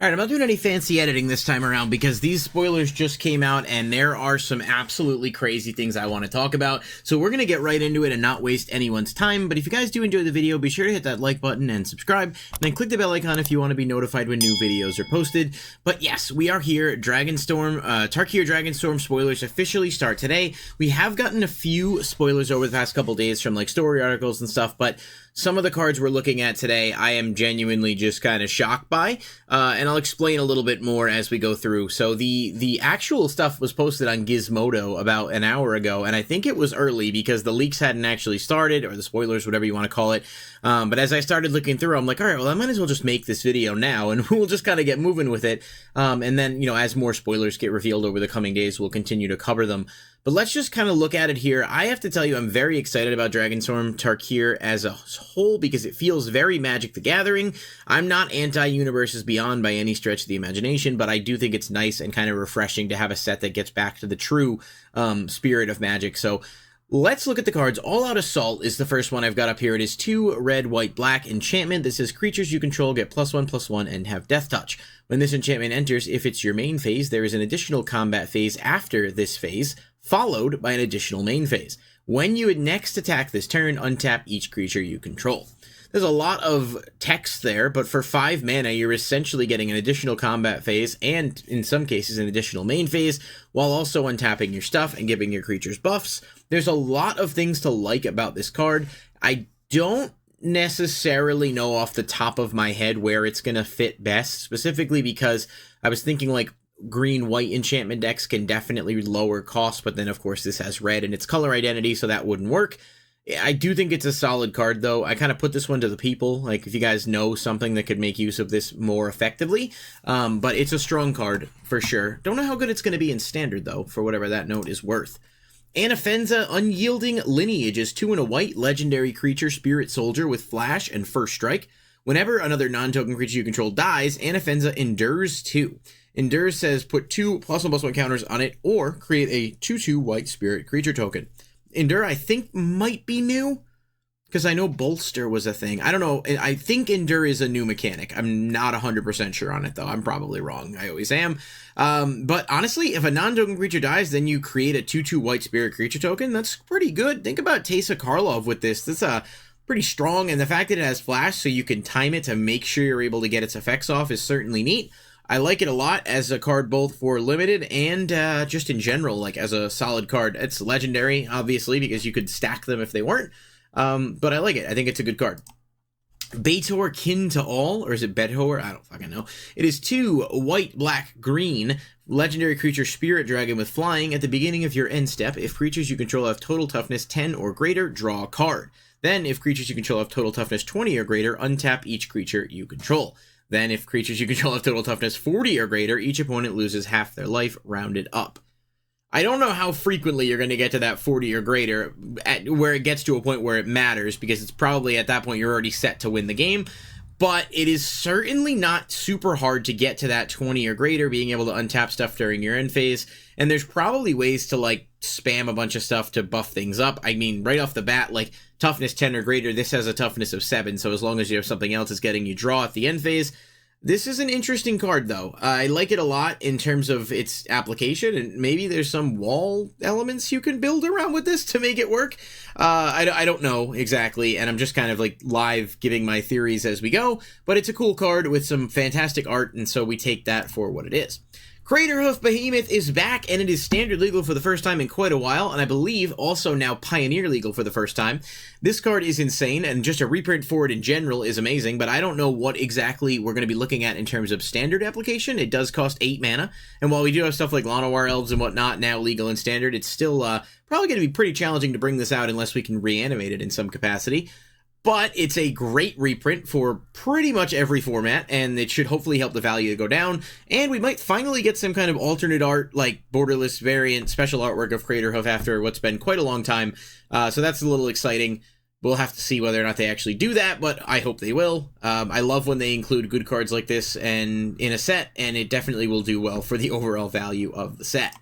Alright, I'm not doing any fancy editing this time around because these spoilers just came out and there are some absolutely crazy things I want to talk about. So we're going to get right into it and not waste anyone's time. But if you guys do enjoy the video, be sure to hit that like button and subscribe. And then click the bell icon if you want to be notified when new videos are posted. But yes, we are here. Dragonstorm, Tarkir Dragonstorm spoilers officially start today. We have gotten a few spoilers over the past couple days from like story articles and stuff, but some of the cards we're looking at today, I am genuinely just kind of shocked by, and I'll explain a little bit more as we go through. So the actual stuff was posted on Gizmodo about an hour ago, and I think it was early because the leaks hadn't actually started, or the spoilers, whatever you want to call it. But as I started looking through, I'm like, all right, well, I might as well just make this video now, and we'll just kind of get moving with it. And then, you know, as more spoilers get revealed over the coming days, we'll continue to cover them. But let's just kind of look at it here. I have to tell you, I'm very excited about Dragonstorm Tarkir as a whole because it feels very Magic the Gathering. I'm not anti-Universes Beyond by any stretch of the imagination, but I do think it's nice and kind of refreshing to have a set that gets back to the true spirit of Magic. So let's look at the cards. All Out Assault is the first one I've got up here. It is 2 red, white, black enchantment. This says creatures you control get +1/+1 and have Death Touch. When this enchantment enters, if it's your main phase, there is an additional combat phase after this phase, followed by an additional main phase. When you would next attack this turn, untap each creature you control. There's a lot of text there, but for 5 mana, you're essentially getting an additional combat phase and, in some cases, an additional main phase, while also untapping your stuff and giving your creatures buffs. There's a lot of things to like about this card. I don't necessarily know off the top of my head where it's going to fit best, specifically because I was thinking like green-white enchantment decks can definitely lower cost, but then of course this has red and its color identity, so that wouldn't work. I do think it's a solid card, though. I kind of put this one to the people, like if you guys know something that could make use of this more effectively, but it's a strong card for sure. Don't know how good it's going to be in Standard, though, for whatever that note is worth. Anafenza Unyielding Lineage is 2 and a white legendary creature spirit soldier with flash and first strike. Whenever another non-token creature you control dies, Anafenza endures 2. Endure says put 2 +1/+1 counters on it or create a 2/2 white spirit creature token. Endure, I think, might be new because I know Bolster was a thing. I don't know. I think Endure is a new mechanic. I'm not 100% sure on it, though. I'm probably wrong. I always am. But honestly, if a non-token creature dies, then you create a 2/2 white spirit creature token. That's pretty good. Think about Teysa Karlov with this. That's a pretty strong, and the fact that it has flash so you can time it to make sure you're able to get its effects off is certainly neat. I like it a lot as a card both for limited and just in general, like as a solid card. It's legendary, obviously, because you could stack them if they weren't, but I like it. I think it's a good card. Betor Kin to All, or is it Bedhor? I don't fucking know. It is 2 white, black, green, legendary creature spirit dragon with flying. At the beginning of your end step, if creatures you control have total toughness 10 or greater, draw a card. Then, if creatures you control have total toughness 20 or greater, untap each creature you control. Then, if creatures you control have total toughness 40 or greater, each opponent loses half their life, rounded up. I don't know how frequently you're going to get to that 40 or greater, where it gets to a point where it matters, because it's probably at that point you're already set to win the game, but it is certainly not super hard to get to that 20 or greater, being able to untap stuff during your end phase, and there's probably ways to, like, spam a bunch of stuff to buff things up. I mean, right off the bat, like, toughness 10 or greater, this has a toughness of 7, so as long as you have something else that's getting you draw at the end phase. This is an interesting card, though. I like it a lot in terms of its application, and maybe there's some wall elements you can build around with this to make it work. I don't know exactly, and I'm just kind of like live giving my theories as we go, but it's a cool card with some fantastic art, and so we take that for what it is. Craterhoof Behemoth is back, and it is standard legal for the first time in quite a while, and I believe also now Pioneer legal for the first time. This card is insane, and just a reprint for it in general is amazing, but I don't know what exactly we're going to be looking at in terms of standard application. It does cost 8 mana, and while we do have stuff like Llanowar Elves and whatnot now legal in standard, it's still probably going to be pretty challenging to bring this out unless we can reanimate it in some capacity. But it's a great reprint for pretty much every format, and it should hopefully help the value to go down, and we might finally get some kind of alternate art, like borderless variant special artwork of Craterhoof after what's been quite a long time, so that's a little exciting. We'll have to see whether or not they actually do that, but I hope they will. I love when they include good cards like this and in a set, and it definitely will do well for the overall value of the set.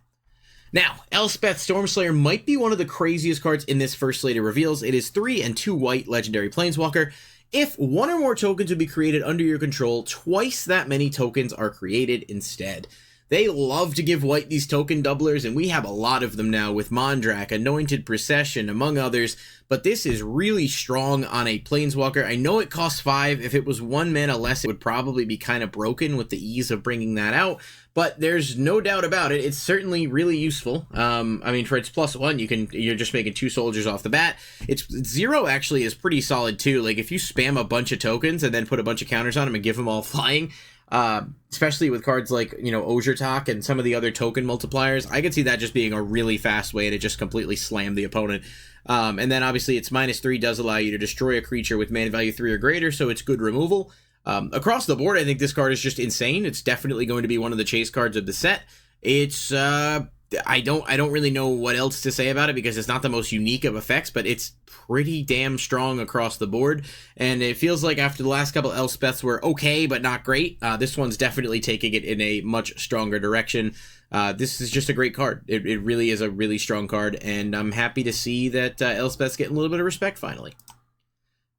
Now, Elspeth Stormslayer might be one of the craziest cards in this first slate of reveals. It is 3 and 2 white legendary planeswalker. If one or more tokens would be created under your control, twice that many tokens are created instead. They love to give white these token doublers, and we have a lot of them now with Mondrak, Anointed Procession, among others, but this is really strong on a Planeswalker. I know it costs 5. If it was 1 mana less, it would probably be kind of broken with the ease of bringing that out, but there's no doubt about it. It's certainly really useful. I mean, for its +1, you're just making 2 soldiers off the bat. Its 0 actually is pretty solid too. Like, if you spam a bunch of tokens and then put a bunch of counters on them and give them all flying, especially with cards like, you know, Ozurtok and some of the other token multipliers, I could see that just being a really fast way to just completely slam the opponent. And then obviously its -3 does allow you to destroy a creature with mana value 3 or greater, so it's good removal. Across the board, I think this card is just insane. It's definitely going to be one of the chase cards of the set. It's I don't really know what else to say about it because it's not the most unique of effects, but it's pretty damn strong across the board. And it feels like after the last couple Elspeths were okay, but not great, this one's definitely taking it in a much stronger direction. This is just a great card. It really is a really strong card, and I'm happy to see that Elspeth's getting a little bit of respect finally.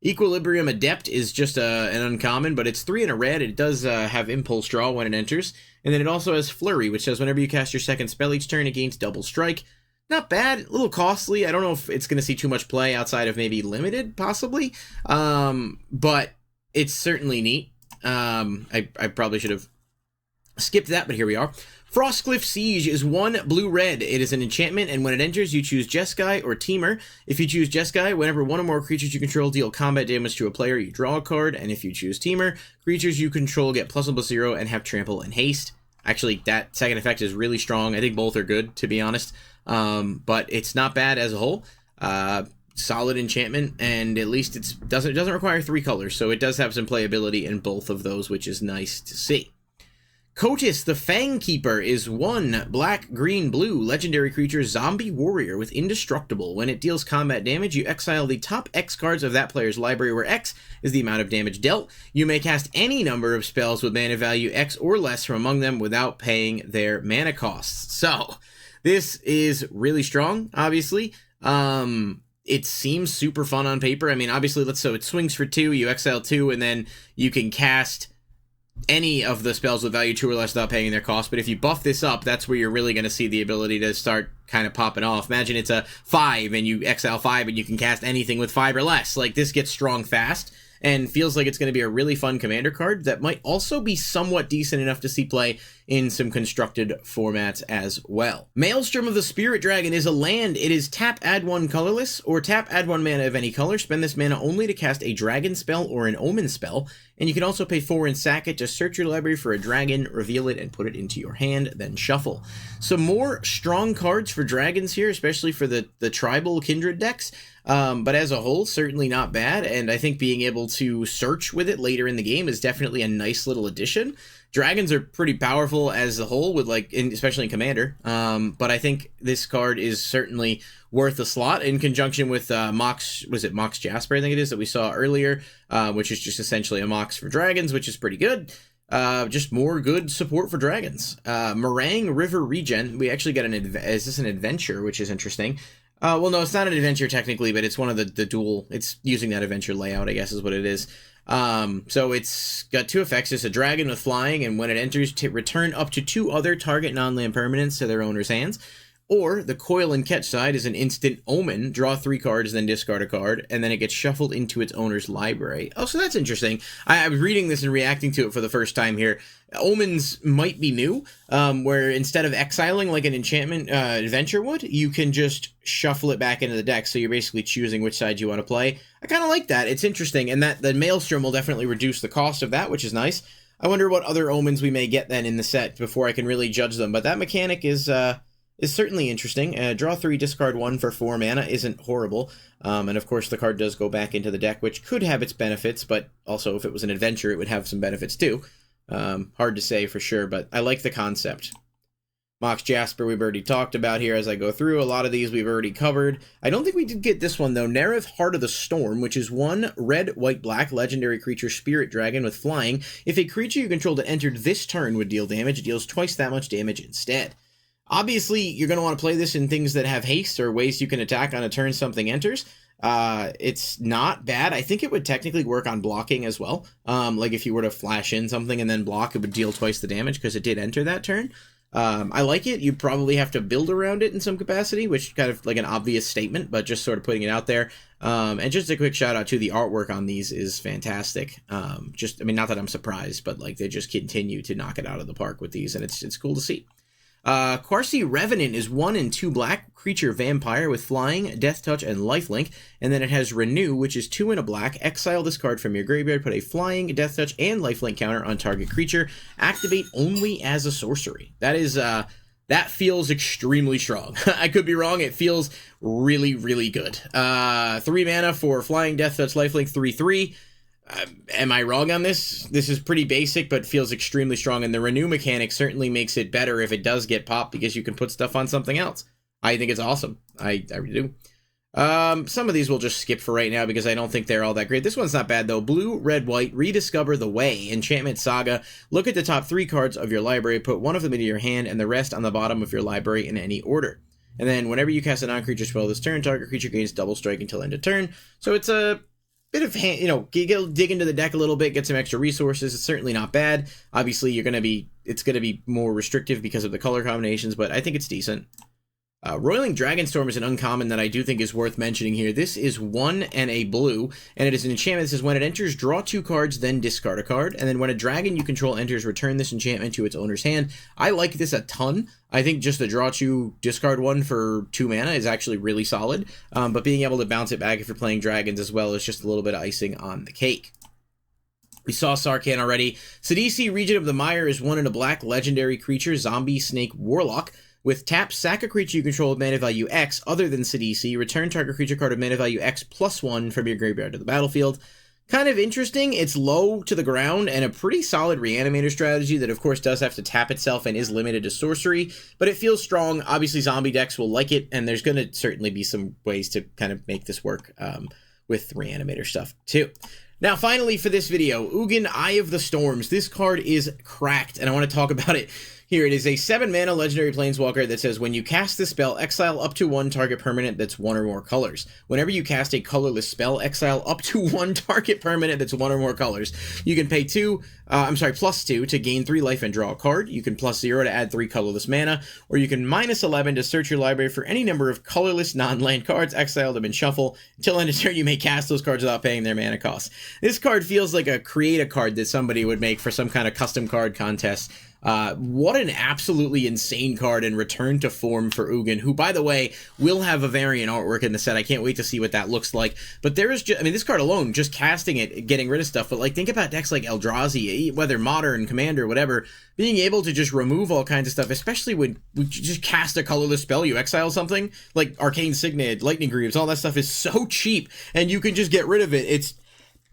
Equilibrium Adept is just an uncommon, but it's 3 and a red. It does have Impulse Draw when it enters. And then it also has Flurry, which says whenever you cast your second spell each turn, it gains double strike. Not bad, a little costly. I don't know if it's going to see too much play outside of maybe limited, possibly. But it's certainly neat. I probably should have skipped that, but here we are. Frostcliff Siege is 1 blue-red. It is an enchantment, and when it enters, you choose Jeskai or Teamer. If you choose Jeskai, whenever one or more creatures you control deal combat damage to a player, you draw a card, and if you choose Teamer, creatures you control get +1/+0 and have trample and haste. Actually, that second effect is really strong. I think both are good, to be honest, but it's not bad as a whole. Solid enchantment, and at least it doesn't require 3 colors, so it does have some playability in both of those, which is nice to see. Kotis, the Fangkeeper, is 1 black, green, blue legendary creature zombie warrior with indestructible. When it deals combat damage, you exile the top X cards of that player's library, where X is the amount of damage dealt. You may cast any number of spells with mana value X or less from among them without paying their mana costs. So, this is really strong, obviously. It seems super fun on paper. I mean, obviously, so it swings for 2, you exile 2, and then you can cast any of the spells with value 2 or less without paying their cost. But if you buff this up, that's where you're really going to see the ability to start kind of popping off. Imagine it's a 5 and you exile 5 and you can cast anything with 5 or less. Like, this gets strong fast and feels like it's going to be a really fun commander card that might also be somewhat decent enough to see play in some constructed formats as well. Maelstrom of the Spirit Dragon is a land. It is tap, add 1 colorless, or tap, add 1 mana of any color. Spend this mana only to cast a dragon spell or an omen spell, and you can also pay 4 and sack it to search your library for a dragon, reveal it, and put it into your hand, then shuffle. Some more strong cards for dragons here, especially for the tribal kindred decks. But as a whole, certainly not bad, and I think being able to search with it later in the game is definitely a nice little addition. Dragons are pretty powerful as a whole, with especially in Commander, but I think this card is certainly worth a slot in conjunction with Mox Jasper, I think it is, that we saw earlier, which is just essentially a Mox for dragons, which is pretty good. Just more good support for dragons. Meringue River Regen, we actually got is this an adventure, which is interesting. Well, no, it's not an adventure technically, but it's one of the dual, it's using that adventure layout, I guess is what it is. So it's got 2 effects. It's a dragon with flying, and when it enters, to return up to 2 other target non-land permanents to their owner's hands. Or the Coil and Catch side is an instant Omen, draw 3 cards, then discard a card, and then it gets shuffled into its owner's library. Oh, so that's interesting. I was reading this and reacting to it for the first time here. Omens might be new, where instead of exiling like an enchantment adventure would, you can just shuffle it back into the deck, so you're basically choosing which side you want to play. I kind of like that. It's interesting, and that the Maelstrom will definitely reduce the cost of that, which is nice. I wonder what other Omens we may get then in the set before I can really judge them, but that mechanic is certainly interesting. Draw 3, discard 1 for 4 mana isn't horrible. And of course the card does go back into the deck, which could have its benefits, but also if it was an adventure, it would have some benefits too. Hard to say for sure, but I like the concept. Mox Jasper we've already talked about here as I go through. A lot of these we've already covered. I don't think we did get this one though. Nereth, Heart of the Storm, which is 1 red, white, black legendary creature spirit dragon with flying. If a creature you control that entered this turn would deal damage, it deals twice that much damage instead. Obviously, you're going to want to play this in things that have haste or ways you can attack on a turn something enters. It's not bad. I think it would technically work on blocking as well. Like if you were to flash in something and then block, it would deal twice the damage because it did enter that turn. I like it. You probably have to build around it in some capacity, which kind of like an obvious statement, but just sort of putting it out there. And just a quick shout out to the artwork on these is fantastic. I mean, not that I'm surprised, but like they just continue to knock it out of the park with these, and it's cool to see. Quarcy Revenant is 1 and 2 black creature vampire with flying, death touch, and lifelink, and then it has Renew, which is 2 and a black. Exile this card from your graveyard, put a flying, death touch, and lifelink counter on target creature. Activate only as a sorcery. That is that feels extremely strong. I could be wrong. It feels really, really good. 3 mana for flying, death touch, lifelink, 3/3. Am I wrong on this? This is pretty basic, but feels extremely strong, and the renew mechanic certainly makes it better if it does get popped, because you can put stuff on something else. I think it's awesome. I really do. Some of these we'll just skip for right now because I don't think they're all that great. This one's not bad, though. Blue, red, white, Rediscover the Way, Enchantment Saga. Look at the top 3 cards of your library, put one of them into your hand, and the rest on the bottom of your library in any order. And then whenever you cast a non-creature spell this turn, target creature gains double strike until end of turn. So it's a bit of hand, dig into the deck a little bit, get some extra resources. It's certainly not bad. Obviously, it's gonna be more restrictive because of the color combinations, but I think it's decent. Roiling Dragonstorm is an uncommon that I do think is worth mentioning here. This is 1 and a blue, and it is an enchantment that says when it enters, draw 2 cards, then discard a card. And then when a dragon you control enters, return this enchantment to its owner's hand. I like this a ton. I think just the draw 2, discard 1 for 2 mana is actually really solid. But being able to bounce it back if you're playing dragons as well is just a little bit of icing on the cake. We saw Sarkhan already. Sidisi, Regent of the Mire, is 1 and a black legendary creature, zombie, snake, warlock. With tap, sack a creature you control with mana value X other than Sidisi, return target creature card of mana value X +1 from your graveyard to the battlefield. Kind of interesting. It's low to the ground and a pretty solid reanimator strategy that of course does have to tap itself and is limited to sorcery, but it feels strong. Obviously zombie decks will like it, and there's going to certainly be some ways to kind of make this work with reanimator stuff too. Now, finally for this video, Ugin, Eye of the Storms. This card is cracked, and I want to talk about it. Here, it is a 7-mana legendary planeswalker that says when you cast this spell, exile up to 1 target permanent that's 1 or more colors. Whenever you cast a colorless spell, exile up to 1 target permanent that's 1 or more colors. You can pay +2 to gain 3 life and draw a card. You can +0 to add 3 colorless mana, or you can -11 to search your library for any number of colorless non-land cards, exile them and shuffle. Until end of turn, you may cast those cards without paying their mana cost. This card feels like a create a card that somebody would make for some kind of custom card contest. What an absolutely insane card, and return to form for Ugin, who, by the way, will have a variant artwork in the set. I can't wait to see what that looks like. But there is just, I mean, this card alone, just casting it, getting rid of stuff, but like think about decks like Eldrazi, whether Modern, Commander, whatever, being able to just remove all kinds of stuff, especially when we just cast a colorless spell, you exile something, like Arcane Signet, Lightning Greaves, all that stuff is so cheap, and you can just get rid of it.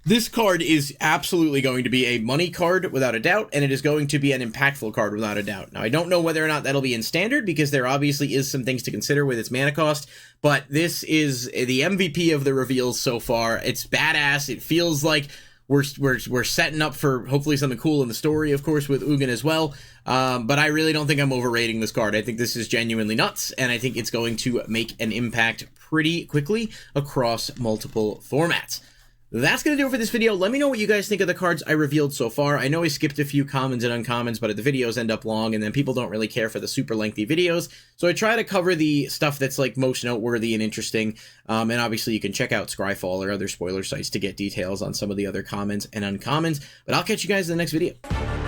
This card is absolutely going to be a money card without a doubt, and it is going to be an impactful card without a doubt. Now, I don't know whether or not that'll be in Standard, because there obviously is some things to consider with its mana cost, but this is the MVP of the reveals so far. It's badass. It feels like we're setting up for hopefully something cool in the story, of course, with Ugin as well. But I really don't think I'm overrating this card. I think this is genuinely nuts, and I think it's going to make an impact pretty quickly across multiple formats. That's going to do it for this video. Let me know what you guys think of the cards I revealed so far. I know I skipped a few commons and uncommons, but the videos end up long, and then people don't really care for the super lengthy videos. So I try to cover the stuff that's like most noteworthy and interesting. And obviously you can check out Scryfall or other spoiler sites to get details on some of the other commons and uncommons. But I'll catch you guys in the next video.